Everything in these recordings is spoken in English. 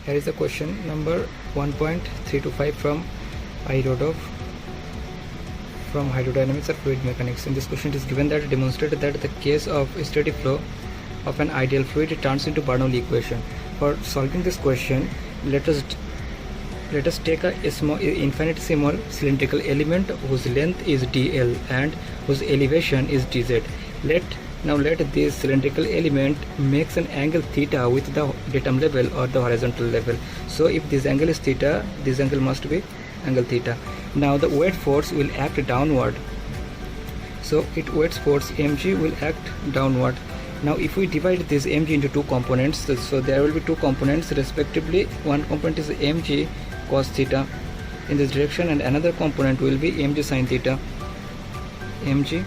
Here is the question number 1.325 from Irodov from Hydrodynamics or Fluid Mechanics. In this question it is given that demonstrate that the case of steady flow of an ideal fluid turns into Bernoulli equation. For solving this question, let us take a small infinitesimal cylindrical element whose length is dl and whose elevation is dz. Let this cylindrical element makes an angle theta with the datum level or the horizontal level. So if this angle is theta, this angle must be angle theta. Now the weight force will act downward, so weight force mg will act downward. Now if we divide this mg into two components, so there will be two components respectively. One component is mg cos theta in this direction and another component will be mg sin theta, mg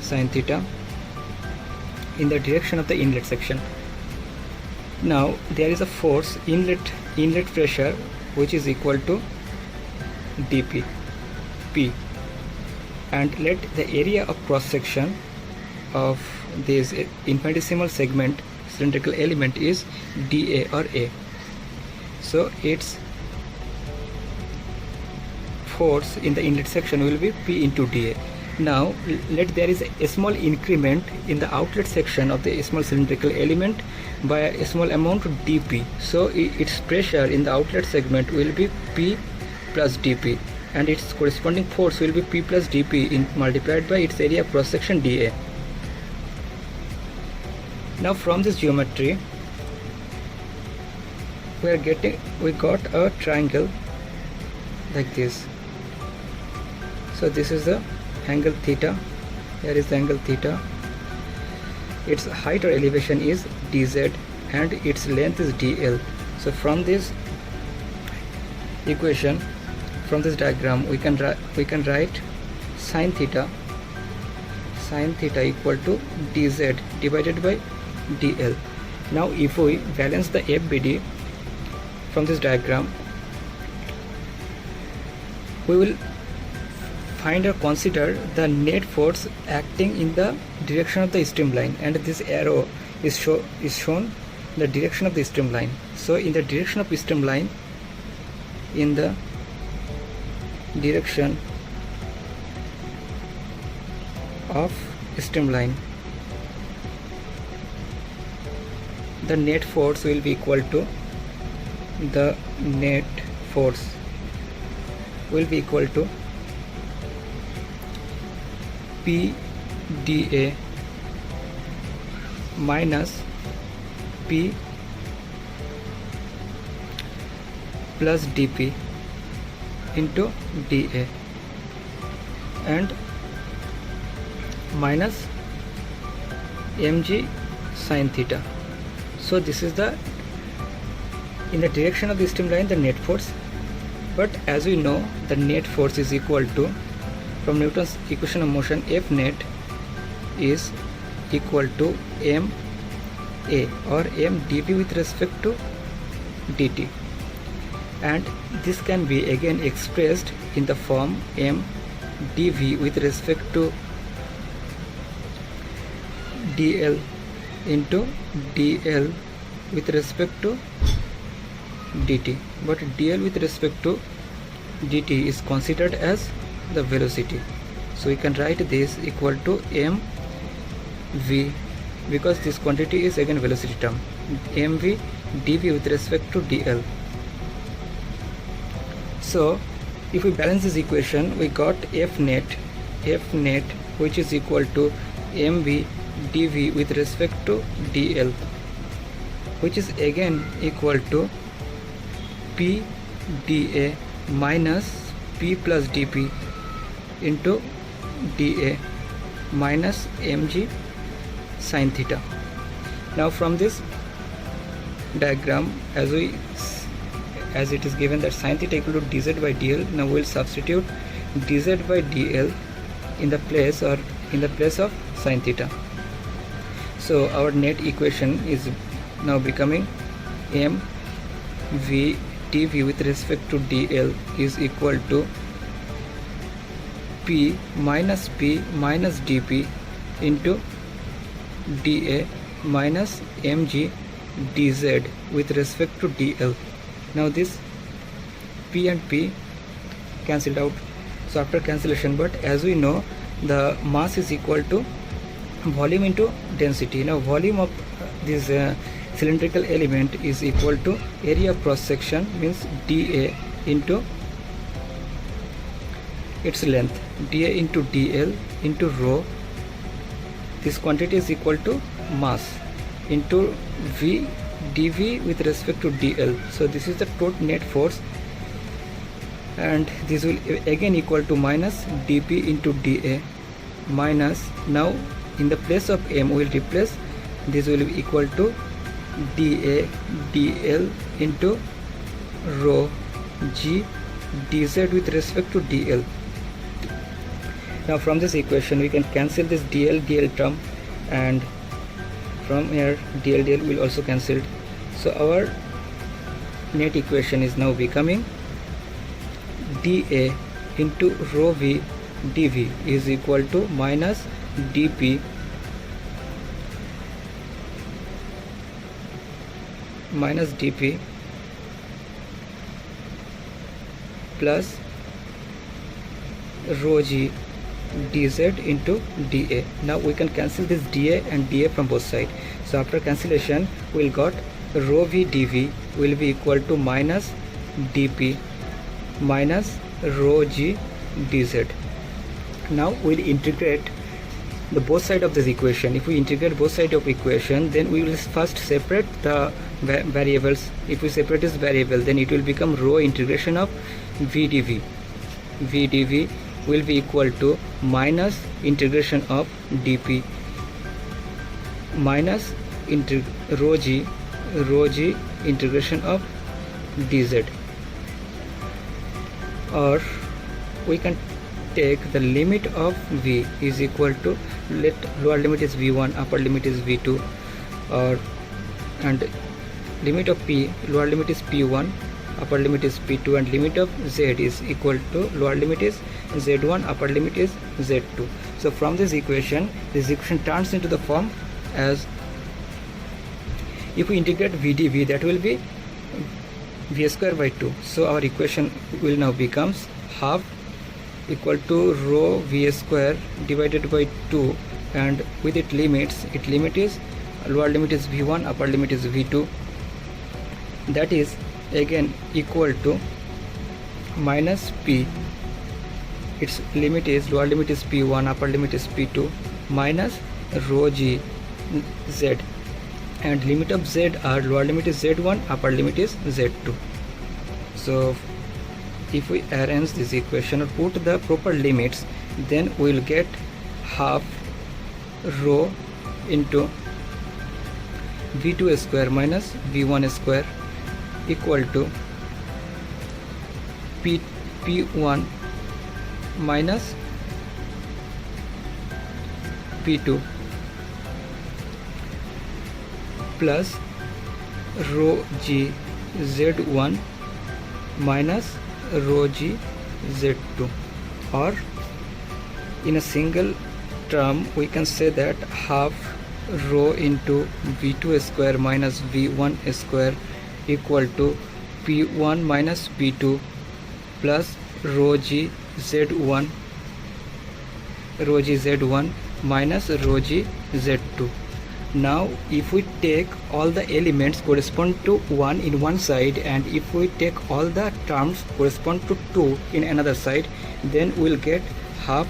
sin theta in the direction of the inlet section. Now there is a force inlet pressure which is equal to dp p, and let the area of cross section of this infinitesimal segment cylindrical element is dA or A. So its force in the inlet section will be P into dA. Now let there is a small increment in the outlet section of the small cylindrical element by a small amount dP. So its pressure in the outlet segment will be P plus dP, and its corresponding force will be P plus dP multiplied by its area of cross section dA. Now from this geometry we got a triangle like this. So this is the angle theta, here is the angle theta, its height or elevation is dz and its length is dl. So from this equation, from this diagram, we can write sin theta equal to dz divided by dl. Now if we balance the FBD from this diagram, we will find or consider the net force acting in the direction of the streamline, and this arrow is shown the direction of the streamline. So in the direction of streamline, in the direction of streamline, the net force will be equal to P dA minus P plus dP into dA and minus mg sin theta. So this is the in the direction of the streamline the net force, but as we know the net force is equal to, from Newton's equation of motion, F net is equal to ma or m dv with respect to dt, and this can be again expressed in the form m dv with respect to dl into dl with respect to dt, but dl with respect to dt is considered as the velocity. So we can write this equal to mv, because this quantity is again velocity term, mv dv with respect to dl. So if we balance this equation, we got f net which is equal to mv dv with respect to dl, which is again equal to P dA minus P plus dP into dA minus mg sin theta. Now from this diagram, as it is given that sin theta equal to dz by dl, now we will substitute dz by dl in the place of sin theta. So our net equation is now becoming mv dv with respect to dl is equal to P minus dP into dA minus mg dz with respect to dl. Now this p and p cancelled out, so after cancellation, but as we know the mass is equal to volume into density. Now volume of this cylindrical element is equal to area of cross section, means dA into its length, dA into dl into rho. This quantity is equal to mass into v dv with respect to dl. So this is the total net force, and this will again equal to minus dp into dA minus, now in the place of m we will replace, this will be equal to dA dl into rho g dz with respect to dl. Now from this equation we can cancel this dl term, and from here dl will also cancelled. So our net equation is now becoming dA into rho v dv is equal to minus dp plus rho g dz into dA. Now we can cancel this dA and dA from both sides. So after cancellation we'll got rho v dv will be equal to minus dp minus rho g dz. Now we'll integrate the both side of this equation. If we integrate both side of equation, then we will first separate the variables. If we separate this variable, then it will become rho integration of v dv. V dv will be equal to minus integration of dp minus rho g integration of dz. Or we can take the limit of v is equal to, let lower limit is v1, upper limit is v2, and limit of p, lower limit is p1, upper limit is p2, and limit of z is equal to, lower limit is z1, upper limit is z2. So from this equation turns into the form as, if we integrate v dv, that will be v square by 2. So our equation will now becomes half equal to rho v square divided by 2, and with its limits, its limit is, lower limit is v1, upper limit is v2, that is again equal to minus p, its limit is, lower limit is p1, upper limit is p2, minus rho g z, and limit of z are, lower limit is z1, upper limit is z2. So if we arrange this equation or put the proper limits, then we will get half rho into v2 square minus v1 square equal to p1 minus p2 plus rho g z1 minus rho g z2. Or in a single term we can say that half rho into v2 square minus v1 square equal to p1 minus p2 plus rho g z1 minus rho g z2. Now if we take all the elements correspond to 1 in one side, and if we take all the terms correspond to 2 in another side, then we'll get half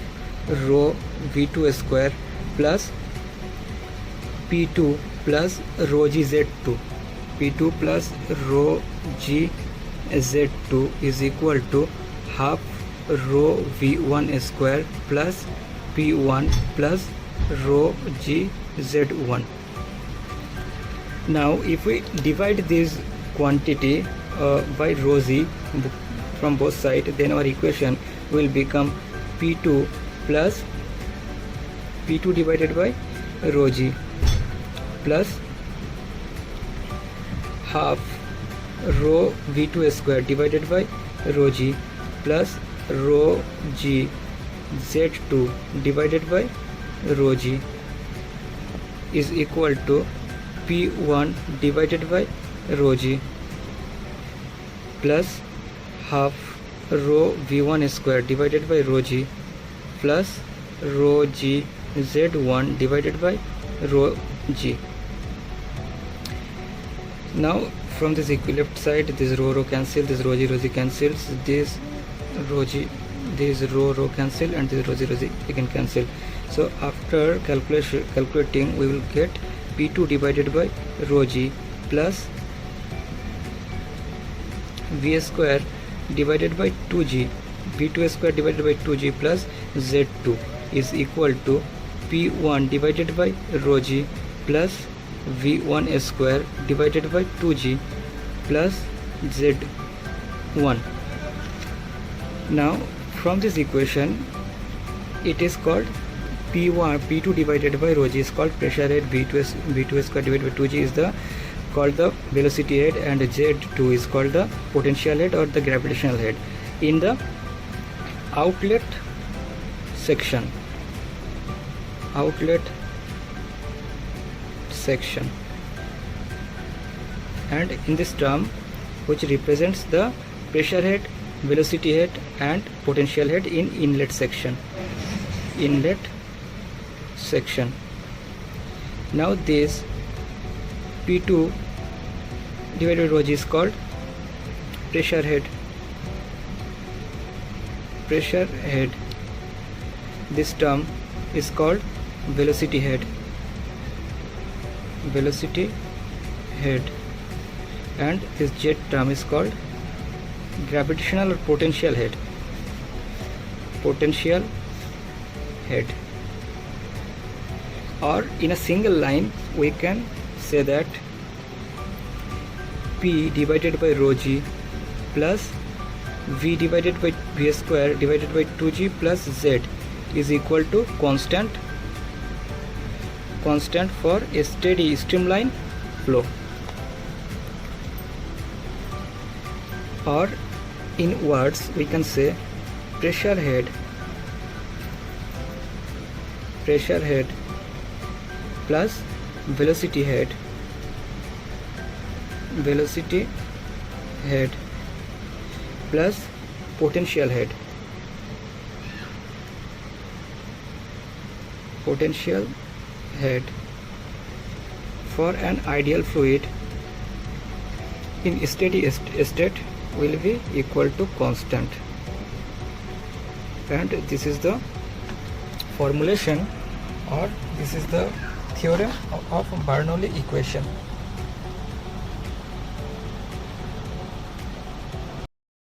rho v2 square plus p2 plus rho g z2. p2 plus rho g z2 is equal to half rho v1 square plus p1 plus rho g z1. Now if we divide this quantity by rho z from both sides, then our equation will become p2 plus p2 divided by rho g plus half rho v2 square divided by rho g plus rho g z2 divided by rho g is equal to P1 divided by rho g plus half rho V1 square divided by rho g plus rho g Z1 divided by rho g. Now from this equilibrium side, this rho cancel, this rho g cancels, this rho cancel, and this rho g again cancel. So after calculating, we will get P2 divided by rho g plus V square divided by 2g, V2 square divided by 2g plus Z2 is equal to P1 divided by rho g plus V1 square divided by 2g plus Z1. Now from this equation, it is called P2 divided by rho g is called pressure head, V2 square divided by 2g is called the velocity head, and Z2 is called the potential head or the gravitational head. In the outlet section, and in this term which represents the pressure head, velocity head and potential head in inlet section. Now this P2 divided by rho g is called pressure head. This term is called velocity head, and this jet term is called gravitational or potential head. Or in a single line we can say that P divided by rho g plus V divided by V square divided by 2g plus Z is equal to constant for a steady streamline flow. Or in words we can say pressure head plus velocity head plus potential head. For an ideal fluid in steady state will be equal to constant, and this is the formulation, or this is the theorem of Bernoulli equation.